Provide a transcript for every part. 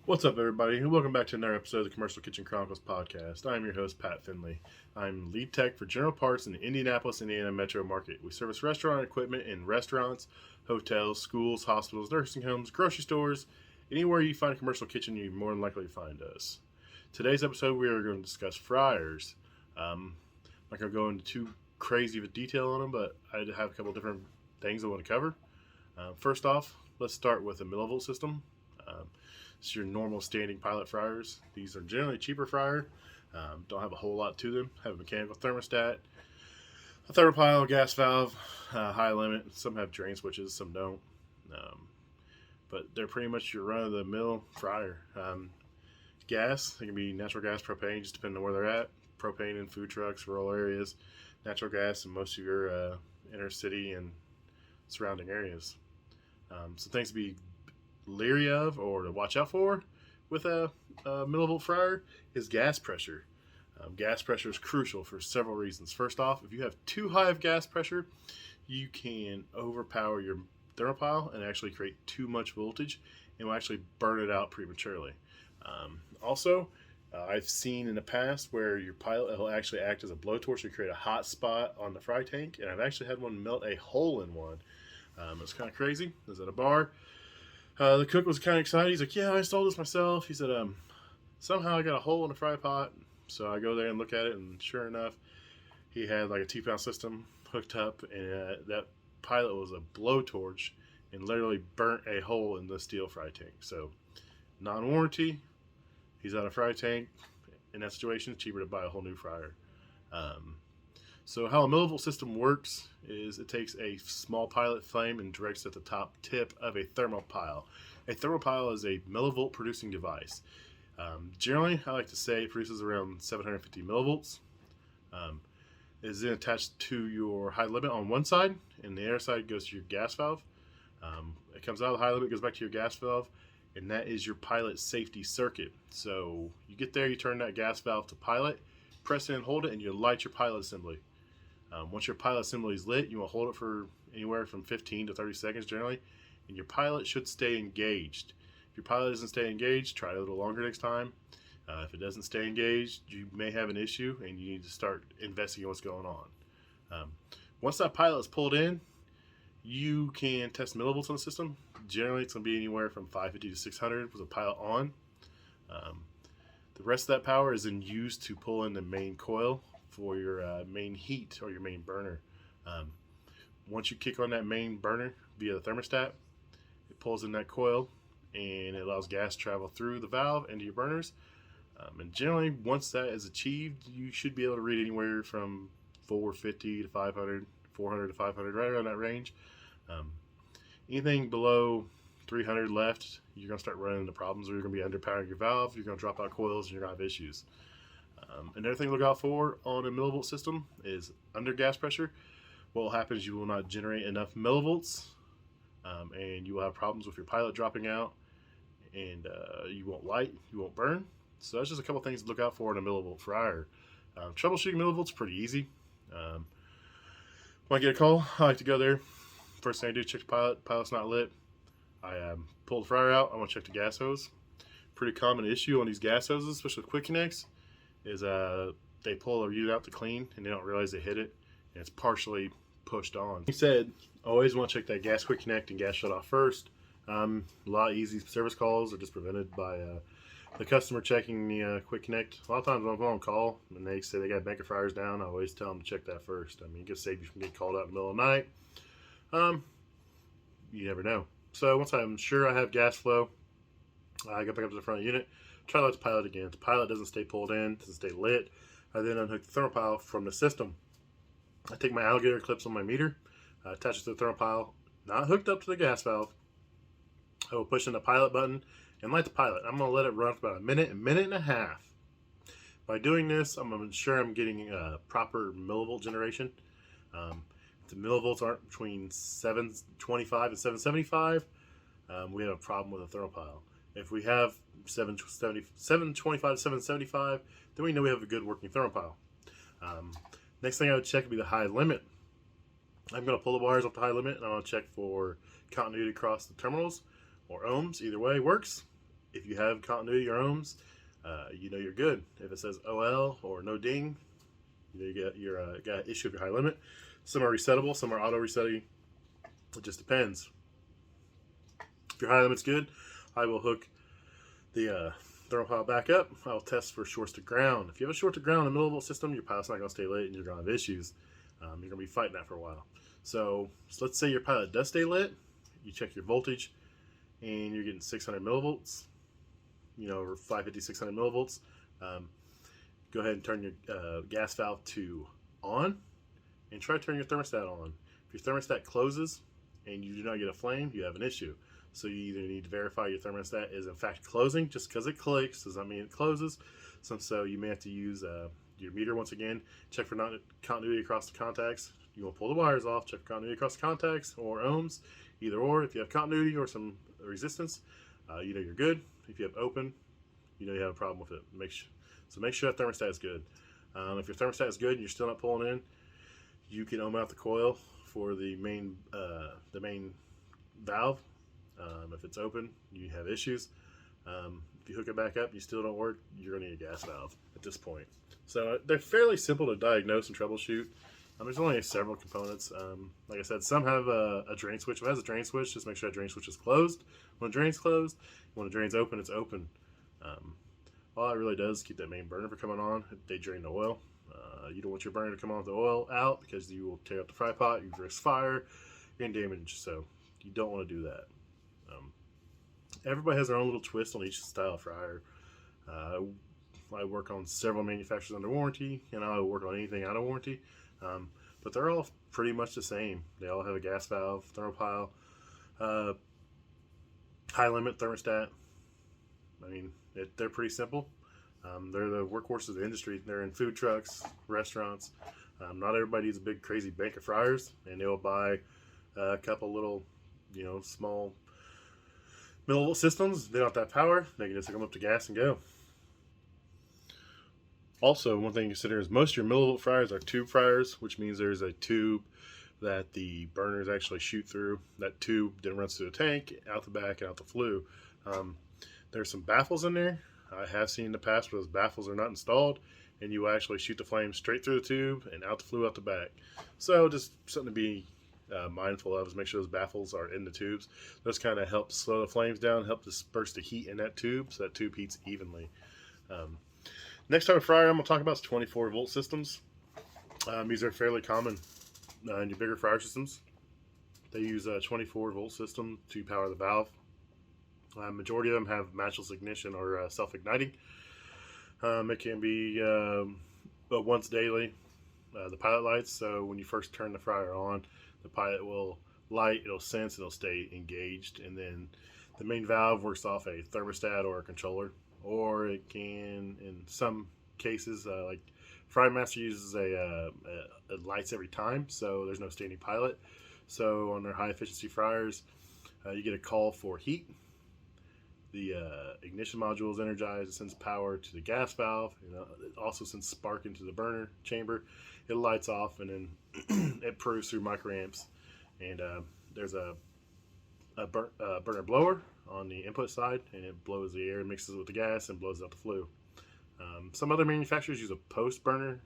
What's up, everybody? Welcome back to another episode of the Commercial Kitchen Chronicles podcast. I'm your host, Pat Finley. I'm lead tech for General Parts in the Indianapolis, Indiana metro market. We service restaurant equipment in restaurants, hotels, schools, hospitals, nursing homes, grocery stores. Anywhere you find a commercial kitchen, you're more than likely to find us. Today's episode, we are going to discuss fryers. I'm not going to go into too crazy of a detail on them, but I have a couple different things I want to cover. First off, let's start with a millivolt system. It's your normal standing pilot fryers. These are generally cheaper fryer. Don't have a whole lot to them. Have a mechanical thermostat, a thermopile, a gas valve, high limit. Some have drain switches, some don't. But they're pretty much your run-of-the-mill fryer. Gas, they can be natural gas, propane, just depending on where they're at. Propane in food trucks, rural areas. Natural gas in most of your inner city and surrounding areas. Some things to be leery of or to watch out for with a millivolt fryer is gas pressure. Gas pressure is crucial for several reasons. First off, if you have too high of gas pressure, you can overpower your thermopile and actually create too much voltage and will actually burn it out prematurely. Also, I've seen in the past where your pilot will actually act as a blowtorch to create a hot spot on the fry tank, and I've actually had one melt a hole in one. It's kind of crazy. I was at a bar. The cook was kind of excited. He's like, "Yeah, I installed this myself." He said, "Somehow I got a hole in the fry pot." So I go there and look at it, and sure enough, he had like a T-pound system hooked up, and that pilot was a blowtorch and literally burnt a hole in the steel fry tank. So, non-warranty. He's out of fry tank. In that situation, it's cheaper to buy a whole new fryer. So how a millivolt system works is it takes a small pilot flame and directs it at the top tip of a thermopile. A thermopile is a millivolt producing device. Generally, I like to say it produces around 750 millivolts. It is then attached to your high limit on one side, and the other side goes to your gas valve. It comes out of the high limit, goes back to your gas valve, and that is your pilot safety circuit. So you get there, you turn that gas valve to pilot, press it and hold it, and you light your pilot assembly. Once your pilot assembly is lit, you will hold it for anywhere from 15 to 30 seconds generally, and your pilot should stay engaged. If your pilot doesn't stay engaged, try it a little longer next time. If it doesn't stay engaged, you may have an issue, and you need to start investigating what's going on. Once that pilot is pulled in, you can test millivolts on the system. Generally, it's going to be anywhere from 550 to 600 with a pilot on. The rest of that power is then used to pull in the main coil for your main heat or your main burner. Once you kick on that main burner via the thermostat, it pulls in that coil and it allows gas to travel through the valve into your burners. And generally, once that is achieved, you should be able to read anywhere from 450 to 500, 400 to 500, right around that range. Anything below 300 left, you're going to start running into problems where you're going to be underpowering your valve, you're going to drop out coils, and you're going to have issues. Another thing to look out for on a millivolt system is under gas pressure. What will happen is you will not generate enough millivolts, and you will have problems with your pilot dropping out, and you won't light, you won't burn. So that's just a couple things to look out for in a millivolt fryer. Troubleshooting millivolts is pretty easy. When I get a call, I like to go there. First thing I do is check the pilot. Pilot's not lit. I pull the fryer out. I want to check the gas hose. Pretty common issue on these gas hoses, especially with quick connects, is they pull a unit out to clean and they don't realize they hit it, and it's partially pushed on. He said, always want to check that gas quick connect and gas shut off first. A lot of easy service calls are just prevented by the customer checking the quick connect. A lot of times when I'm on call and they say they got banker fryers down, I always tell them to check that first. I mean, it can save you from getting called out in the middle of the night. You never know. So once I'm sure I have gas flow, I go back up to the front of the unit, try to light the pilot again. If the pilot doesn't stay pulled in, doesn't stay lit, I then unhook the thermopile from the system. I take my alligator clips on my meter, attach it to the thermopile, not hooked up to the gas valve. I will push in the pilot button and light the pilot. I'm going to let it run for about a minute and a half. By doing this, I'm going to ensure I'm getting proper millivolt generation. If the millivolts aren't between 725 and 775, we have a problem with the thermopile. If we have 725 to 775, then we know we have a good working thermopile. Next thing I would check would be the high limit. I'm going to pull the wires off the high limit, and I'm going to check for continuity across the terminals or ohms. Either way works. if you have continuity or ohms, you know you're good. If it says OL or no ding, you know you got an issue with your high limit. Some are resettable, some are auto resetting. It just depends. If your high limit's good, I will hook the thermal pile back up. I'll test for shorts to ground. If you have a short to ground in the millivolt system, your pilot's not going to stay lit and you're going to have issues. You're going to be fighting that for a while. So let's say your pilot does stay lit. You check your voltage and you're getting 600 millivolts, or 550, 600 millivolts. Go ahead and turn your gas valve to on and try to turn your thermostat on. If your thermostat closes and you do not get a flame, you have an issue. So you either need to verify your thermostat is in fact closing. Just because it clicks does not mean it closes. So you may have to use your meter once again. Check for continuity across the contacts. You want to pull the wires off, check for continuity across the contacts or ohms. Either or. If you have continuity or some resistance, you know you're good. If you have open, you know you have a problem with it. Make sure that thermostat is good. If your thermostat is good and you're still not pulling in, you can ohm out the coil for the main valve. If it's open, you have issues. If you hook it back up, you still don't work, you're going to need a gas valve at this point. So they're fairly simple to diagnose and troubleshoot. There's only several components. Like I said, some have a drain switch. If it has a drain switch, just make sure that drain switch is closed. When the drain's closed, when the drain's open, it's open. All it really does is keep that main burner from coming on. They drain the oil. You don't want your burner to come on with the oil out because you will tear up the fry pot, you risk fire, and damage. So you don't want to do that. Everybody has their own little twist on each style of fryer. I work on several manufacturers under warranty, and I work on anything out of warranty. But they're all pretty much the same. They all have a gas valve, thermal pile, high limit thermostat. I mean, they're pretty simple. They're the workhorses of the industry. They're in food trucks, restaurants. Not everybody needs a big crazy bank of fryers, and they'll buy a couple little, small millivolt systems. They don't have that power. They can just hook them up to gas and go. Also, one thing to consider is most of your millivolt fryers are tube fryers, which means there's a tube that the burners actually shoot through. That tube then runs through the tank, out the back, and out the flue. There's some baffles in there. I have seen in the past where those baffles are not installed, and you actually shoot the flame straight through the tube and out the flue out the back. So just something to be mindful of is make sure those baffles are in the tubes. Those kind of help slow the flames down, help disperse the heat in that tube so that tube heats evenly. Next type of fryer I'm going to talk about is 24 volt systems. These are fairly common in your bigger fryer systems. They use a 24 volt system to power the valve. Majority of them have matchless ignition or self-igniting. It can be once daily. The pilot lights, so when you first turn the fryer on, the pilot will light, it'll sense, it'll stay engaged, and then the main valve works off a thermostat or a controller. Or it can, in some cases, like FryMaster uses a lights every time, so there's no standing pilot. So on their high efficiency fryers, you get a call for heat. The ignition module is energized. It sends power to the gas valve. It also sends spark into the burner chamber. It lights off, and then it proves through microamps. And there's a burner blower on the input side, and it blows the air, mixes it with the gas, and blows out the flue. Some other manufacturers use a post burner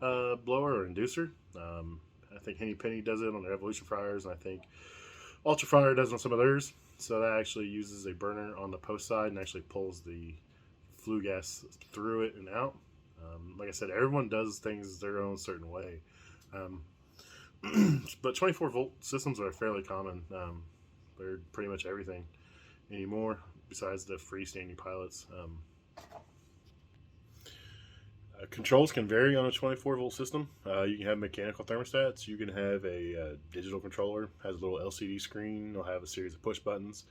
blower or inducer. I think Henny Penny does it on their Evolution fryers, and I think Ultra Fryer does it on some of theirs. So that actually uses a burner on the post side and actually pulls the flue gas through it and out. Like I said, everyone does things their own certain way. But 24 volt systems are fairly common. They're pretty much everything anymore besides the freestanding pilots. Controls can vary on a 24 volt system. You can have mechanical thermostats. You can have a digital controller, has a little LCD screen. It'll have a series of push buttons.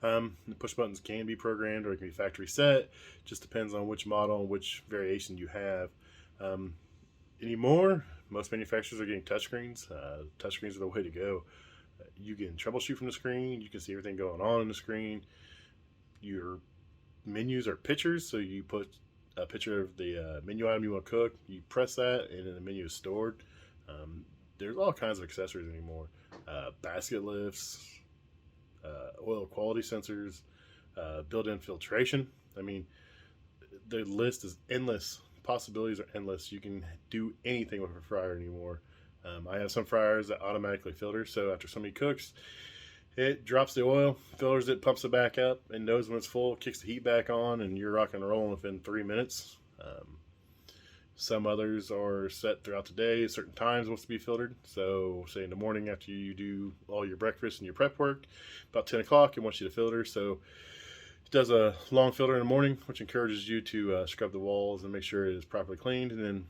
The push buttons can be programmed or it can be factory set. Just depends on which model and which variation you have. Anymore, most manufacturers are getting touchscreens. Touchscreens are the way to go. You can troubleshoot from the screen. You can see everything going on the screen. Your menus are pictures, so you put a picture of the menu item you want to cook. You press that, and then the menu is stored. There's all kinds of accessories anymore. Basket lifts, oil quality sensors, Built-in filtration. I mean, the list is endless. Possibilities are endless. You can do anything with a fryer anymore. I have some fryers that automatically filter, so after somebody cooks, it drops the oil, filters it, pumps it back up, and knows when it's full, kicks the heat back on, and you're rock and rolling within 3 minutes. Some others are set throughout the day, certain times wants to be filtered. So say in the morning after you do all your breakfast and your prep work, about 10 o'clock, it wants you to filter. So it does a long filter in the morning, which encourages you to scrub the walls and make sure it is properly cleaned. And then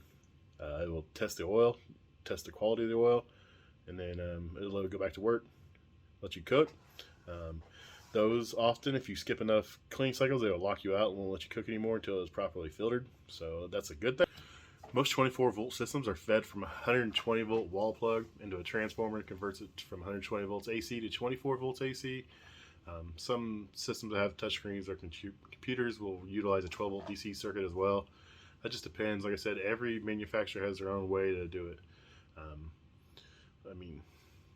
it will test the oil, test the quality of the oil, and then it'll let it go back to work, let you cook. Those often, if you skip enough cleaning cycles, they will lock you out and won't let you cook anymore until it's properly filtered. So that's a good thing. Most 24-volt systems are fed from a 120-volt wall plug into a transformer that converts it from 120 volts AC to 24 volts AC. Some systems that have touchscreens or computers will utilize a 12-volt DC circuit as well. That just depends. Like I said, every manufacturer has their own way to do it.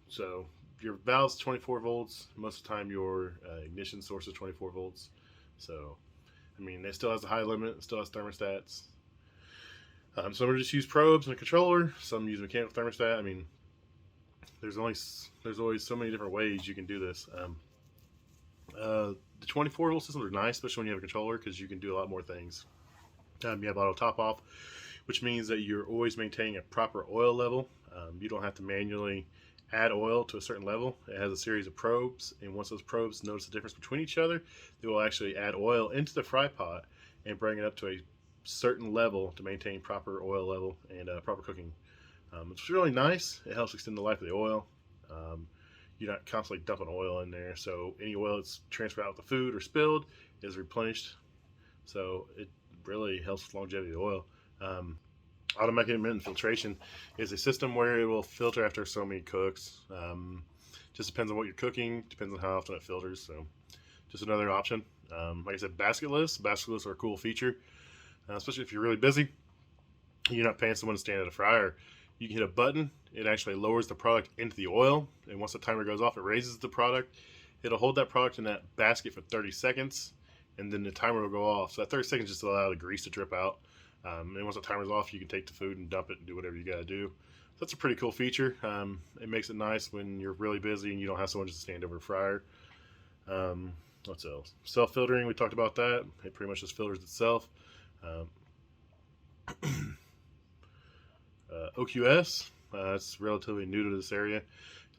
So your valve's 24 volts. Most of the time, your ignition source is 24 volts. So, it still has a high limit. It still has thermostats. Some are just use probes and a controller. Some use mechanical thermostat. There's always so many different ways you can do this. The 24 volt systems are nice, especially when you have a controller, because you can do a lot more things. You have auto top off, which means that you're always maintaining a proper oil level. You don't have to manually add oil to a certain level. It has a series of probes, and once those probes notice the difference between each other, they will actually add oil into the fry pot and bring it up to a certain level to maintain proper oil level and proper cooking. It's really nice. It helps extend the life of the oil. You're not constantly dumping oil in there, so any oil that's transferred out with the food or spilled is replenished. So it really helps with longevity of the oil. Automatic intermittent filtration is a system where it will filter after so many cooks. Just depends on what you're cooking, depends on how often it filters. So just another option. Like I said, basketless. Basketless are a cool feature. Especially if you're really busy, you're not paying someone to stand at a fryer. You can hit a button, it actually lowers the product into the oil, and once the timer goes off, it raises the product. It'll hold that product in that basket for 30 seconds, and then the timer will go off. So that 30 seconds just allows the grease to drip out. And once the timer's off, you can take the food and dump it and do whatever you gotta do. So that's a pretty cool feature. It makes it nice when you're really busy and you don't have someone just stand over a fryer. What else? Self-filtering, we talked about that. It pretty much just filters itself. OQS, it's relatively new to this area.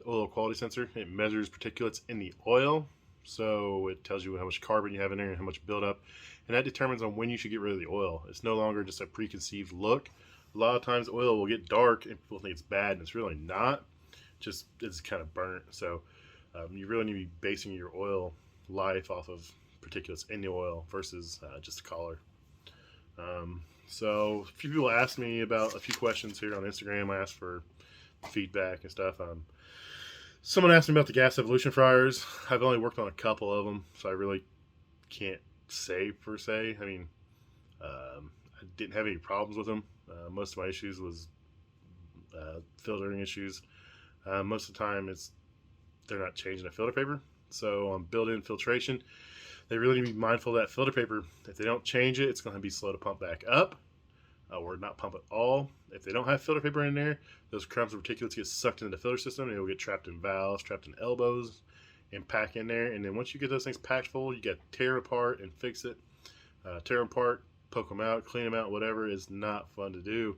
Oil quality sensor. It measures particulates in the oil, so it tells you how much carbon you have in there and how much buildup, and that determines on when you should get rid of the oil. It's no longer just a preconceived look. A lot of times oil will get dark and people think it's bad, and it's really not. Just it's kind of burnt. So you really need to be basing your oil life off of particulates in the oil versus just a color. So a few people asked me about a few questions here on Instagram. I asked for feedback and stuff. Someone asked me about the gas evolution fryers. I've only worked on a couple of them, so I really can't say per se. I didn't have any problems with them. Most of my issues was filtering issues. Most of the time they're not changing the filter paper. So on built-in filtration, they really need to be mindful of that filter paper. If they don't change it, it's going to be slow to pump back up, or not pump at all. If they don't have filter paper in there, those crumbs of particulates get sucked into the filter system, and it will get trapped in valves, trapped in elbows, and pack in there. And then once you get those things packed full, you got to tear apart and fix it. Tear them apart, poke them out, clean them out, whatever is not fun to do,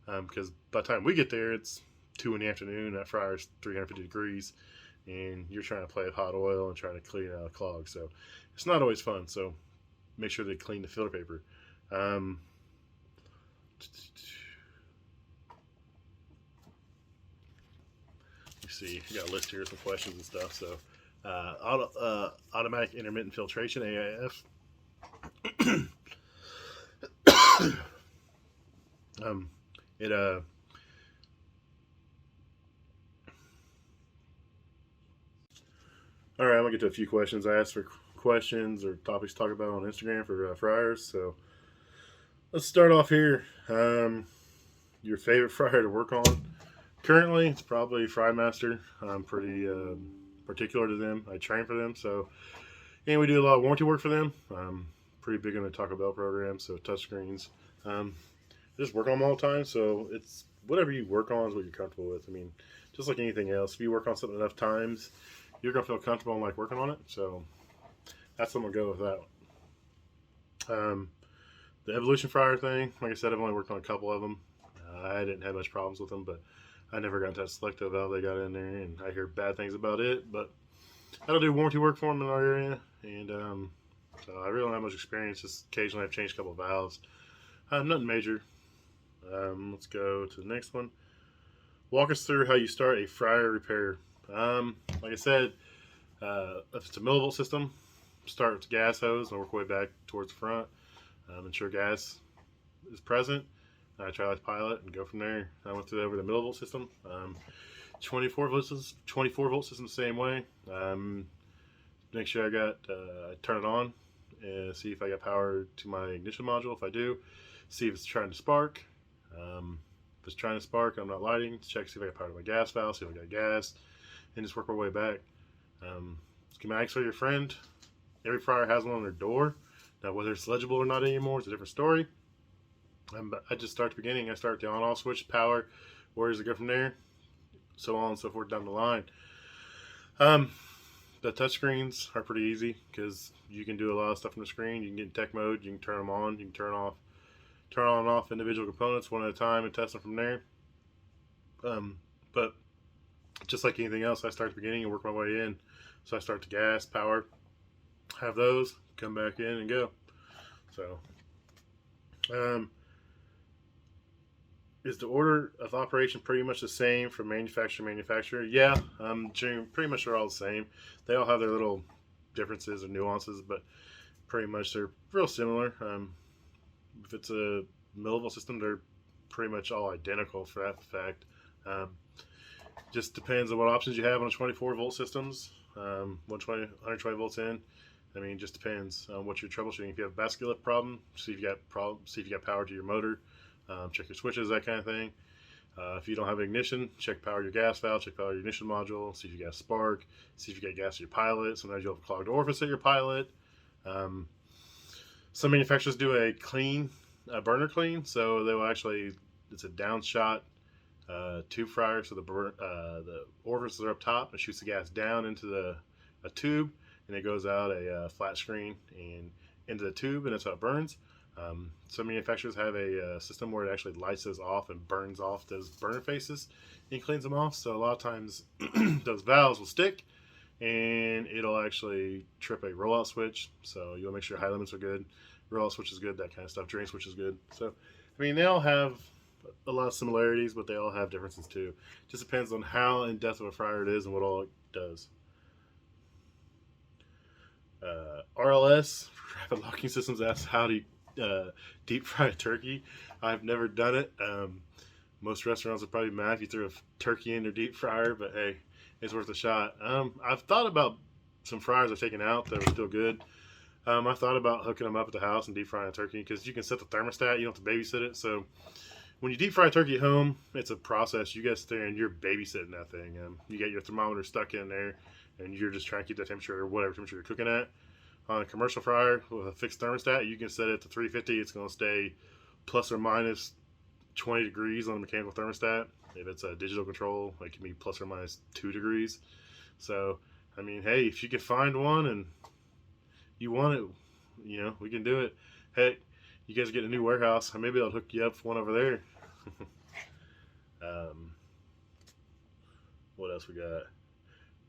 because by the time we get there, it's 2 in the afternoon. That fryer's 350 degrees, and you're trying to play with hot oil and trying to clean out a clog. So it's not always fun. So make sure they clean the filter paper. You see, I got a list here of some questions and stuff. So automatic intermittent filtration, AIF. All right, I'm gonna get to a few questions. I asked for questions or topics to talk about on Instagram for fryers. So let's start off here. Your favorite fryer to work on? Currently, it's probably FryMaster. I'm pretty particular to them. I train for them, so And we do a lot of warranty work for them. Pretty big on the Taco Bell program, so touchscreens. Just work on them all the time, so it's whatever you work on is what you're comfortable with. I mean, just like anything else, if you work on something enough times, you're going to feel comfortable in like working on it. So that's what I'm going to go with that. The Evolution fryer thing, like I said, I've only worked on a couple of them. I didn't have much problems with them, but I never got into that selective valve they got in there, and I hear bad things about it. But I don't do warranty work for them in our area, and so I really don't have much experience. Just occasionally I've changed a couple of valves. Nothing major. Let's go to the next one. Walk us through how you start a fryer repair. Like I said, if it's a millivolt system, start with the gas hose and work way back towards the front. Ensure gas is present. Try like pilot and go from there. I went through over the millivolt system. 24 volt system the same way. Make sure I turn it on and see if I got power to my ignition module. If I do, see if it's trying to spark. If it's trying to spark, I'm not lighting. Check, see if I got power to my gas valve, see if I got gas, and just work my way back. Schematics for your friend. Every fryer has one on their door. Now, whether it's legible or not anymore is a different story. But I just start at the beginning. I start the on-off switch, power, where does it go from there, so on and so forth down the line. The touchscreens are pretty easy because you can do a lot of stuff on the screen. You can get in tech mode, you can turn them on, you can turn on and off individual components one at a time and test them from there. But just like anything else, I start at the beginning and work my way in. So I start the gas, power, have those, come back in and go. So is the order of operation pretty much the same from manufacturer to manufacturer? Yeah, pretty much they're all the same. They all have their little differences or nuances, but pretty much they're real similar. If it's a millivolt system, they're pretty much all identical for that fact. Just depends on what options you have on 24 volt systems. 120 volts in. I mean, just depends on what you're troubleshooting. If you have a basket lift problem, see if you got power to your motor. Check your switches, that kind of thing. If you don't have ignition, check power your gas valve, check power your ignition module, see if you got a spark, see if you got gas to your pilot. Sometimes you'll have a clogged orifice at your pilot. Some manufacturers do a burner clean, so they will actually, it's a downshot tube fryer, so the orifices are up top, it shoots the gas down into a tube, and it goes out a flat screen and into the tube, and that's how it burns. Some manufacturers have a system where it actually lights those off and burns off those burner faces and cleans them off. So a lot of times those valves will stick and it'll actually trip a rollout switch. So you'll make sure high limits are good, rollout switch is good, that kind of stuff, drain switch is good. So, I mean, they all have a lot of similarities, but they all have differences too. Just depends on how in depth of a fryer it is and what all it does. RLS, rapid locking systems, asks how do you deep fry a turkey. I've never done it. Most restaurants would probably be mad if you threw a turkey in their deep fryer, but hey, it's worth a shot. I've thought about some fryers I've taken out that are still good. I thought about hooking them up at the house and deep frying a turkey because you can set the thermostat, you don't have to babysit it. So when you deep fry a turkey at home, it's a process. You get there and you're babysitting that thing. You get your thermometer stuck in there and you're just trying to keep that temperature or whatever temperature you're cooking at. On a commercial fryer with a fixed thermostat, you can set it to 350. It's going to stay plus or minus 20 degrees on a mechanical thermostat. If it's a digital control, it can be plus or minus 2 degrees. So, I mean, hey, if you can find one and you want it, you know, we can do it. Hey, you guys get a new warehouse, maybe I'll hook you up for one over there. What else we got?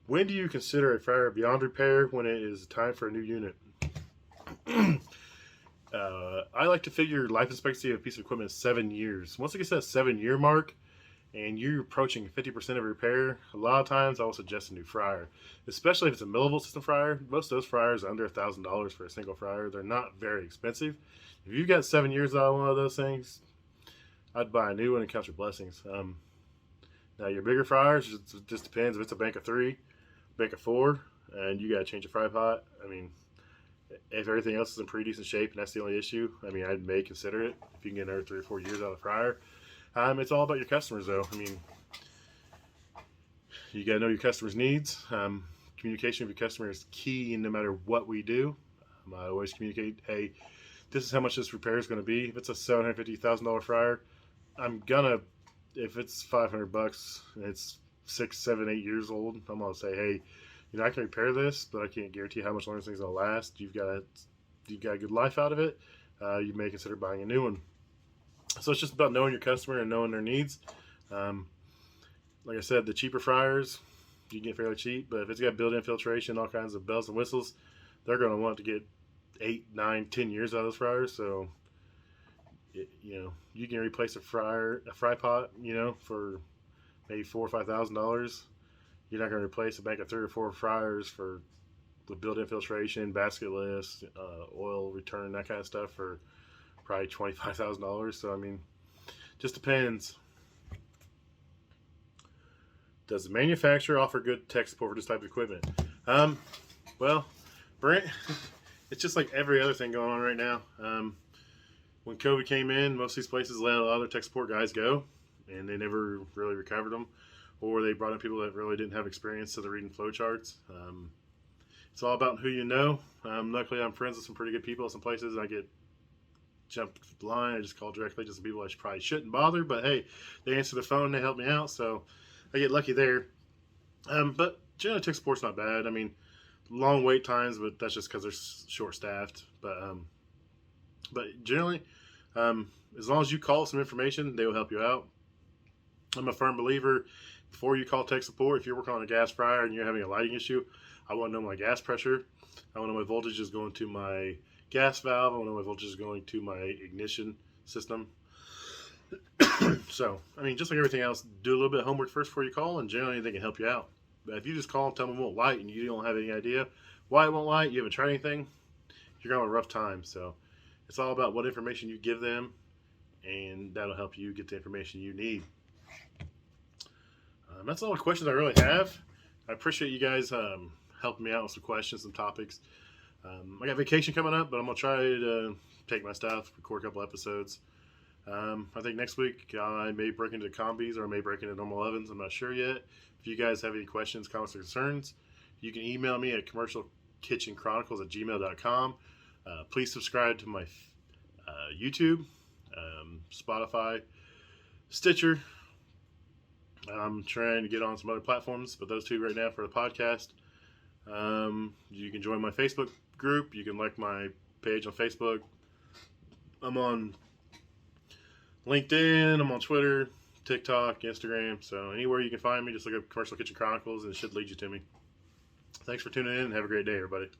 When do you consider a fryer beyond repair when it is time for a new unit? I like to figure life expectancy of a piece of equipment is 7 years. Once it gets to that 7-year mark and you're approaching 50% of repair, a lot of times I will suggest a new fryer. Especially if it's a millivolt system fryer. Most of those fryers are under $1,000 for a single fryer. They're not very expensive. If you've got 7 years out of one of those things, I'd buy a new one and count your blessings. Now your bigger fryers, it just depends. If it's a bank of 3, bank of 4, and you got to change a fry pot, I mean, if everything else is in pretty decent shape and that's the only issue, I mean, I may consider it if you can get another 3 or 4 years out of the fryer. It's all about your customers, though. I mean, you got to know your customers' needs. communication with your customer is key, and no matter what we do. I always communicate, hey, this is how much this repair is going to be. If it's a $750,000 fryer, I'm gonna, if it's $500 and it's 6, 7, 8 years old, I'm gonna say, hey, I can repair this, but I can't guarantee how much longer this thing's gonna last. You've got a good life out of it. You may consider buying a new one. So it's just about knowing your customer and knowing their needs. Like I said, the cheaper fryers you can get fairly cheap, but if it's got built-in filtration, all kinds of bells and whistles, they're going to want to get 8, 9, 10 years out of those fryers. So you can replace a fry pot, for maybe $4,000 or $5,000. You're not going to replace a bank of 3 or 4 fryers for the built-in filtration, basketless, oil return, that kind of stuff for probably $25,000. So I mean, just depends. Does the manufacturer offer good tech support for this type of equipment? Well, Brent, it's just like every other thing going on right now. When COVID came in, most of these places let a lot of their tech support guys go, and they never really recovered them, or they brought in people that really didn't have experience to the reading flow charts. It's all about who you know. Luckily, I'm friends with some pretty good people at some places, and I get jumped the line. I just call directly to some people I probably shouldn't bother, but hey, they answer the phone, they help me out, so I get lucky there. But generally, tech support's not bad. I mean, long wait times, but that's just because they're short-staffed. But generally, as long as you call some information, they will help you out. I'm a firm believer, before you call tech support, if you're working on a gas fryer and you're having a lighting issue, I want to know my gas pressure. I want to know my voltage is going to my gas valve. I want to know my voltage is going to my ignition system. So, I mean, just like everything else, do a little bit of homework first before you call, and generally they can help you out. But if you just call and tell them it won't light and you don't have any idea why it won't light, you haven't tried anything, you're going to have a rough time. So it's all about what information you give them, and that'll help you get the information you need. That's all the questions I really have. I appreciate you guys helping me out with some questions, some topics. I got vacation coming up, but I'm going to try to take my stuff, record a couple episodes. I think next week I may break into combis or I may break into normal ovens. I'm not sure yet. If you guys have any questions, comments, or concerns, you can email me at commercialkitchenchronicles@gmail.com. Please subscribe to my YouTube, Spotify, Stitcher. I'm trying to get on some other platforms, but those two right now for the podcast. You can join my Facebook group. You can like my page on Facebook. I'm on LinkedIn. I'm on Twitter, TikTok, Instagram. So anywhere you can find me, just look up Commercial Kitchen Chronicles and it should lead you to me. Thanks for tuning in and have a great day, everybody.